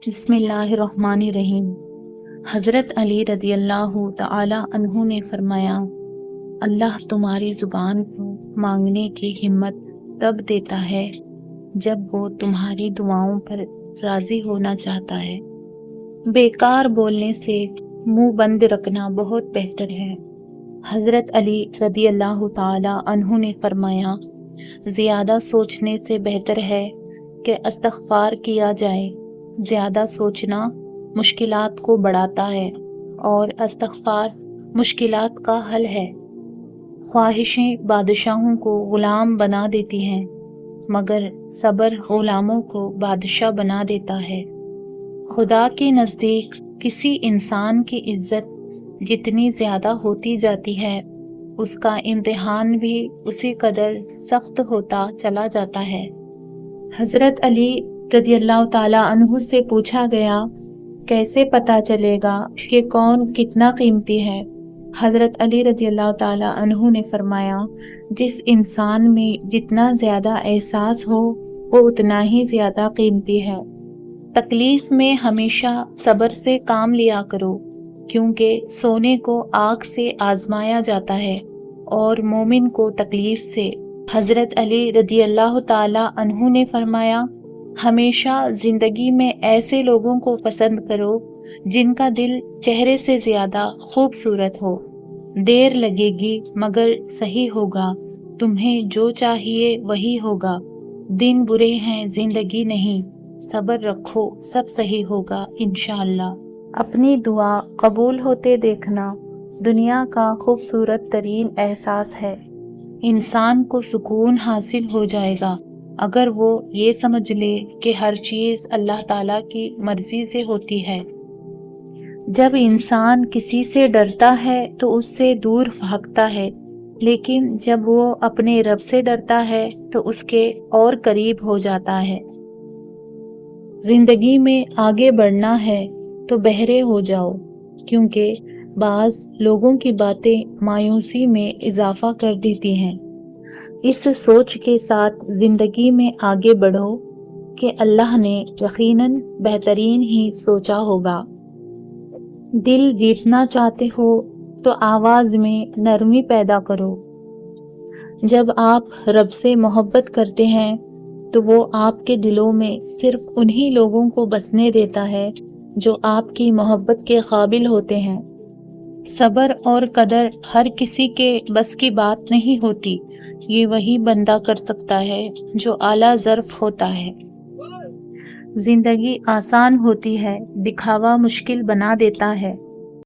बिस्मिल्लाहिर्रहमानिर्रहीम। हज़रत अली रदी अल्लाह तआला अन्हु ने फरमाया, अल्लाह तुम्हारी ज़ुबान को मांगने की हिम्मत तब देता है जब वो तुम्हारी दुआओं पर राज़ी होना चाहता है। बेकार बोलने से मुंह बंद रखना बहुत बेहतर है। हज़रत अली रदी अल्लाह तआला अन्हु ने फरमाया, ज़्यादा सोचने से बेहतर है कि इस्तग़फ़ार किया जाए। ज़्यादा सोचना मुश्किलात को बढ़ाता है और इस्तग़फ़ार मुश्किलात का हल है। ख्वाहिशें बादशाहों को ग़ुलाम बना देती हैं, मगर सब्र ग़ुलामों को बादशाह बना देता है। खुदा के नज़दीक किसी इंसान की इज़्ज़त जितनी ज़्यादा होती जाती है, उसका इम्तिहान भी उसी कदर सख्त होता चला जाता है। हज़रत अली रज़ियल्लाहु ताला अन्हु से पूछा गया, कैसे पता चलेगा कि कौन कितना कीमती है? हज़रत अली रज़ियल्लाहु ताला अन्हु ने फरमाया, जिस इंसान में जितना ज़्यादा एहसास हो वो उतना ही ज़्यादा कीमती है। तकलीफ़ में हमेशा सब्र से काम लिया करो, क्योंकि सोने को आग से आज़माया जाता है और मोमिन को तकलीफ़ से। हज़रत अली रज़ियल्लाहु ताला अन्हु ने फरमाया, हमेशा ज़िंदगी में ऐसे लोगों को पसंद करो जिनका दिल चेहरे से ज़्यादा खूबसूरत हो। देर लगेगी मगर सही होगा, तुम्हें जो चाहिए वही होगा। दिन बुरे हैं ज़िंदगी नहीं, सब्र रखो सब सही होगा इंशाअल्लाह। अपनी दुआ कबूल होते देखना दुनिया का खूबसूरत तरीन एहसास है। इंसान को सुकून हासिल हो जाएगा अगर वो ये समझ ले कि हर चीज़ अल्लाह ताला की मर्ज़ी से होती है। जब इंसान किसी से डरता है तो उससे दूर भागता है, लेकिन जब वो अपने रब से डरता है तो उसके और करीब हो जाता है। ज़िंदगी में आगे बढ़ना है तो बहरे हो जाओ, क्योंकि बाज़ लोगों की बातें मायूसी में इजाफा कर देती हैं। इस सोच के साथ ज़िंदगी में आगे बढ़ो कि अल्लाह ने यकीनन बेहतरीन ही सोचा होगा। दिल जीतना चाहते हो तो आवाज़ में नरमी पैदा करो। जब आप रब से मोहब्बत करते हैं तो वो आपके दिलों में सिर्फ उन्हीं लोगों को बसने देता है जो आपकी मोहब्बत के काबिल होते हैं। सब्र और कदर हर किसी के बस की बात नहीं होती, ये वही बंदा कर सकता है जो आला ज़र्फ होता है। जिंदगी आसान होती है, दिखावा मुश्किल बना देता है।